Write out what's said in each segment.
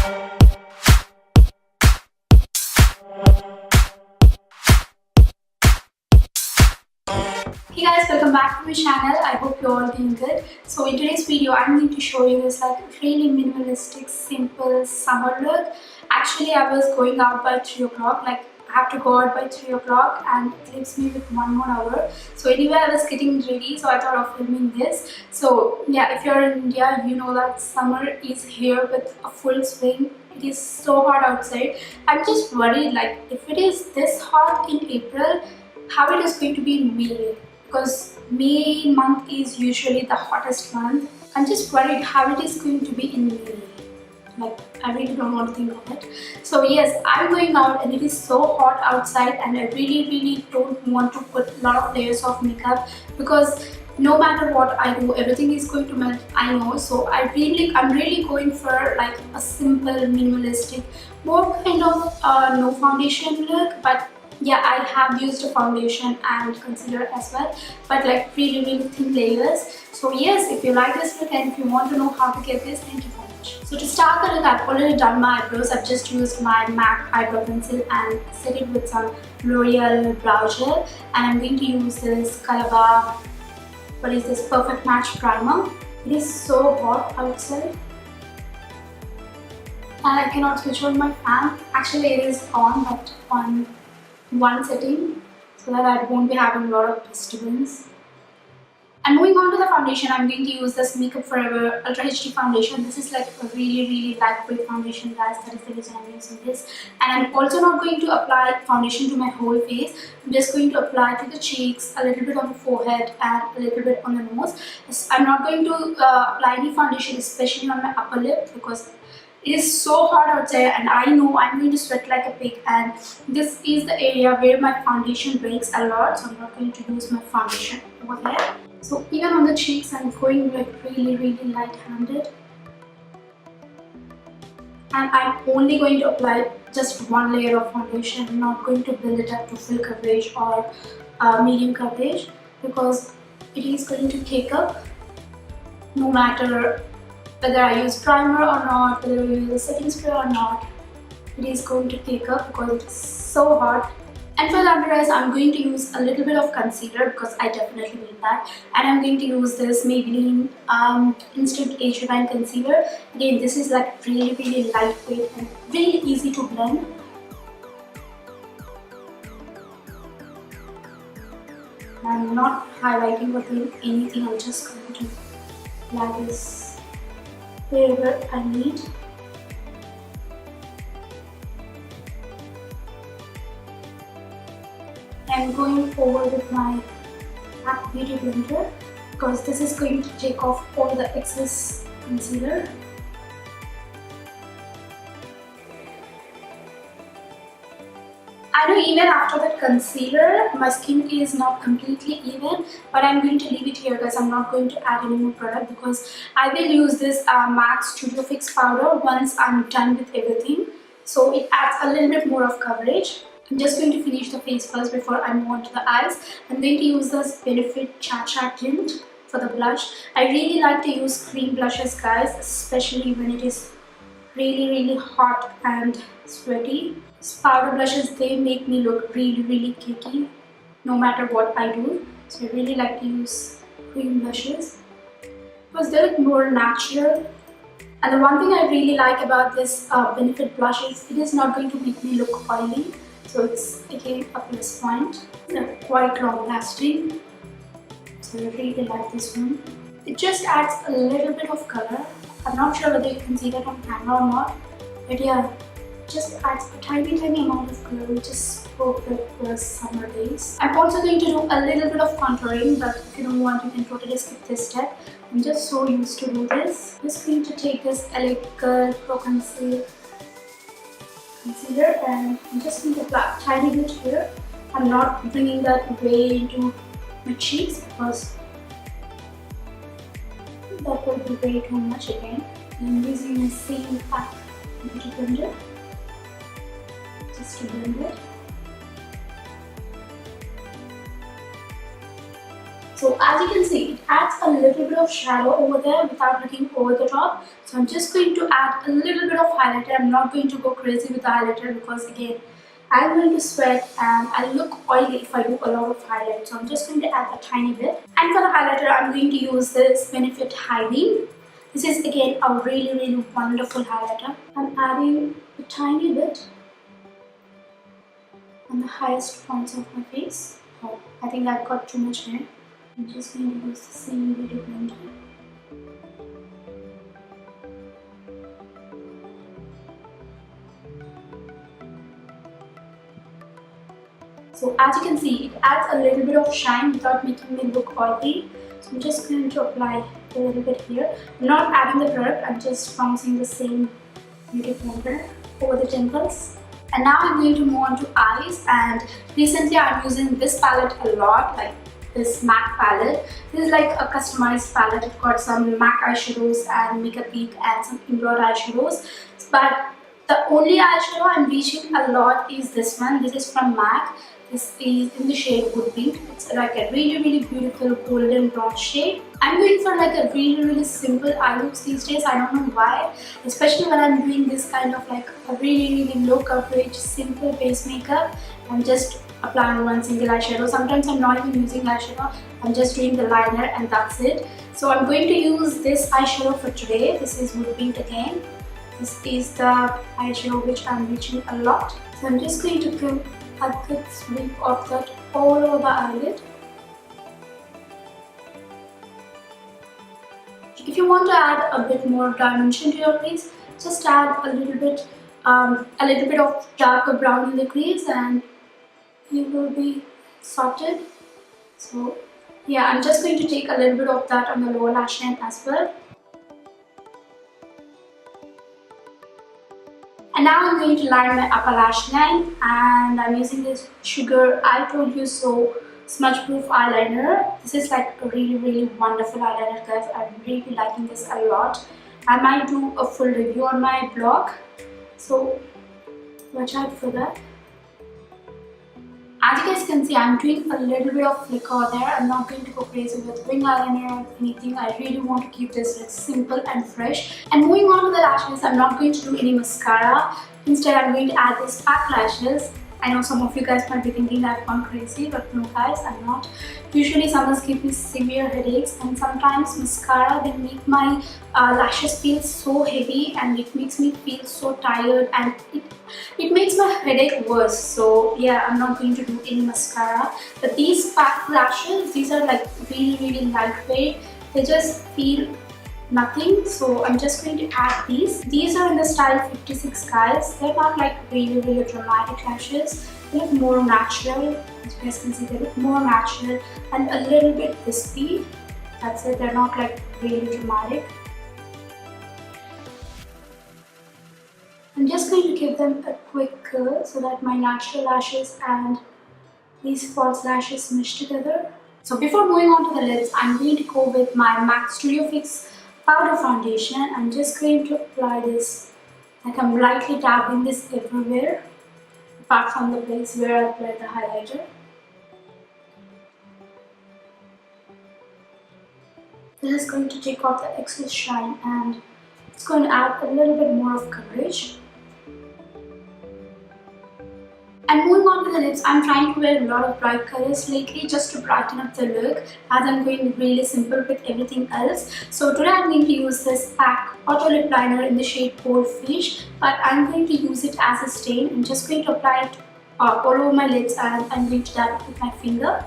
Hey guys, welcome back to my channel. I hope you're all doing good. So in today's video, I'm going to show you this really minimalistic, simple summer look. Actually, I was going out by 3 o'clock. I have to go out by 3 o'clock and it leaves me with 1 more hour. So anyway, I was getting ready, so I thought of filming this. So yeah, if you're in India, you know that summer is here with a full swing. It is so hot outside. I'm just worried, if it is this hot in April, how it is going to be in May, because May month is usually the hottest month. I'm just worried how it is going to be in May. I really don't want to think of it. So yes, I'm going out and it is so hot outside, and I really don't want to put a lot of layers of makeup, because no matter what I do, everything is going to melt, I know. So I'm really going for a simple, minimalistic, more kind of no foundation look. But yeah, I have used a foundation and concealer as well, but really thin layers. So yes, if you like this look and if you want to know how to get this, thank you so much. So to start the look, I've already done my eyebrows. I've just used my MAC eyebrow pencil and set it with some L'Oreal brow gel, and I'm going to use this Calabar, what is this, Perfect Match primer. It is so hot outside and I cannot switch on my fan. Actually it is on, but on one setting, so that I won't be having a lot of disturbance. And moving on to the foundation, I'm going to use this Makeup Forever Ultra HD foundation. This is a really lightweight foundation, guys. That is the reason I'm using this. And I'm also not going to apply foundation to my whole face. I'm just going to apply to the cheeks, a little bit on the forehead, and a little bit on the nose. I'm not going to apply any foundation, especially on my upper lip, because it is so hot outside and I know I'm going to sweat like a pig, and this is the area where my foundation breaks a lot, so I'm not going to use my foundation over there. So even on the cheeks, I'm going really light-handed, and I'm only going to apply just one layer of foundation. I'm not going to build it up to full coverage or medium coverage, because it is going to take up, no matter whether I use primer or not, whether I use a setting spray or not, it is going to take up because it's so hot. And for the under eyes, I'm going to use a little bit of concealer, because I definitely need that. And I'm going to use this Maybelline Instant Age Rewind Concealer. Again, this is really lightweight and really easy to blend. And I'm not highlighting or doing anything, I'm just going to apply this wherever I need. I'm going over with my MAC Beauty Blender, because this is going to take off all the excess concealer. I know even after that concealer, my skin is not completely even, but I'm going to leave it here because I'm not going to add any more product, because I will use this MAC Studio Fix powder once I'm done with everything. So it adds a little bit more of coverage. I'm just going to finish the face first before I move on to the eyes. I'm going to use this Benefit Cha Cha Tint for the blush. I really like to use cream blushes, guys, especially when it is really hot and sweaty. These powder blushes, they make me look really cakey no matter what I do. So I really like to use cream blushes because they look more natural. And the one thing I really like about this Benefit blush is it is not going to make me look oily. So it's again a plus point. They're quite long lasting. So I really like this one. It just adds a little bit of color. I'm not sure whether you can see that on camera or not, but yeah, it just adds a tiny amount of color, which is perfect for summer days. I'm also going to do a little bit of contouring, but if you don't want, you can totally skip this step. I'm just so used to do this. I'm just going to take this L.A Girl Pro Concealer, and I'm just going to apply a tiny bit here. I'm not bringing that way into my cheeks because that will be way too much again. I'm using my same MAC Beauty Blender just to blend it. So as you can see, it adds a little bit of shadow over there without looking over the top. So I'm just going to add a little bit of highlighter. I'm not going to go crazy with the highlighter because again, I'm going to sweat and I look oily if I do a lot of highlight. So I'm just going to add a tiny bit. And for the highlighter, I'm going to use this Benefit High Beam. This is again a really wonderful highlighter. I'm adding a tiny bit on the highest points of my face. Oh, I think I've got too much hair. I'm just going to use the same beauty blender. So as you can see, it adds a little bit of shine without making me look oily. So I'm just going to apply a little bit here. I'm not adding the product, I'm just bouncing the same beauty blender over the temples. And now I'm going to move on to eyes, and recently I'm using this palette a lot, like this MAC palette. This is like a customized palette. It's got some MAC eyeshadows and Makeup Geek and some Embroidered eyeshadows. But the only eyeshadow I'm reaching a lot is this one. This is from MAC. This is in the shade Wood Pink. It's like a really beautiful golden brown shade. I'm going for like a really simple eye looks these days. I don't know why, especially when I'm doing this kind of like a really low coverage simple base makeup. I'm just applying one single eyeshadow. Sometimes I'm not even using eyeshadow. I'm just doing the liner and that's it. So I'm going to use this eyeshadow for today. This is Wood Pink again. This is the eyeshadow which I'm reaching a lot. So I'm just going to give a good sweep of that all over the eyelid. If you want to add a bit more dimension to your crease, just add a little bit of darker brown in the crease and you will be sorted. So yeah, I'm just going to take a little bit of that on the lower lash line as well. And now I'm going to line my upper lash line, and I'm using this Sugar I Told You So smudge proof eyeliner. This is like a really wonderful eyeliner, guys. I'm really liking this a lot. I might do a full review on my blog, so watch out for that. As you guys can see, I'm doing a little bit of flicker there. I'm not going to go crazy with wing eyeliner or anything. I really want to keep this like simple and fresh. And moving on to the lashes, I'm not going to do any mascara. Instead, I'm going to add these pack lashes. I know some of you guys might be thinking that I've gone crazy, but no guys, I'm not. Usually summers give me severe headaches, and sometimes mascara, they make my lashes feel so heavy and it makes me feel so tired, and it makes my headache worse. So yeah, I'm not going to do any mascara. But these pack lashes, these are like really lightweight. They just feel nothing, so I'm just going to add these. These are in the style 56, guys. They're not like really dramatic lashes. They look more natural. As you guys can see, they look more natural and a little bit wispy. That's it. They're not like really dramatic. I'm just going to give them a quick curl so that my natural lashes and these false lashes mesh together. So before moving on to the lips, I'm going to go with my MAC Studio Fix powder foundation. I'm just going to apply this, like I'm lightly tapping this everywhere apart from the place where I applied the highlighter. This is going to take off the excess shine and it's going to add a little bit more of coverage. And moving on to the lips, I'm trying to wear a lot of bright colors lately just to brighten up the look, as I'm going really simple with everything else. So today I'm going to use this PAC Auto Lip Liner in the shade Goldfish, but I'm going to use it as a stain. I'm just going to apply it all over my lips and I'm going to dab it with my finger.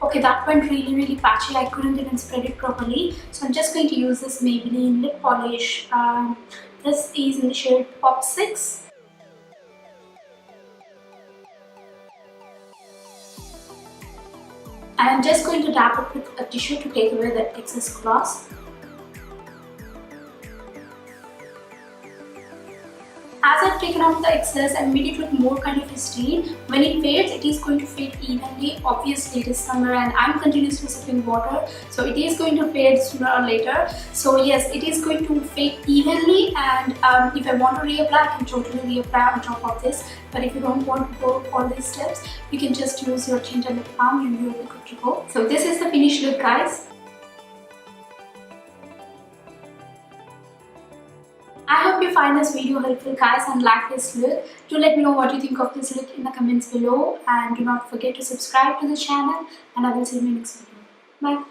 Okay, that went really patchy. I couldn't even spread it properly. So I'm just going to use this Maybelline lip polish. This is in the shade Pop 6. And I'm just going to dab it with a tissue to take away the excess gloss. As I taken off the excess and made it look more kind of a stain. When it fades, it is going to fade evenly. Obviously, it is summer and I'm continuously sipping water, so it is going to fade sooner or later. So yes, it is going to fade evenly, and if I want to reapply, I can totally reapply on top of this. But if you don't want to go all these steps, you can just use your tint and lip balm and you'll be good to go. So this is the finished look, guys. I hope you find this video helpful, guys, and like this look. Do let me know what you think of this look in the comments below, and do not forget to subscribe to the channel, and I will see you in my next video. Bye.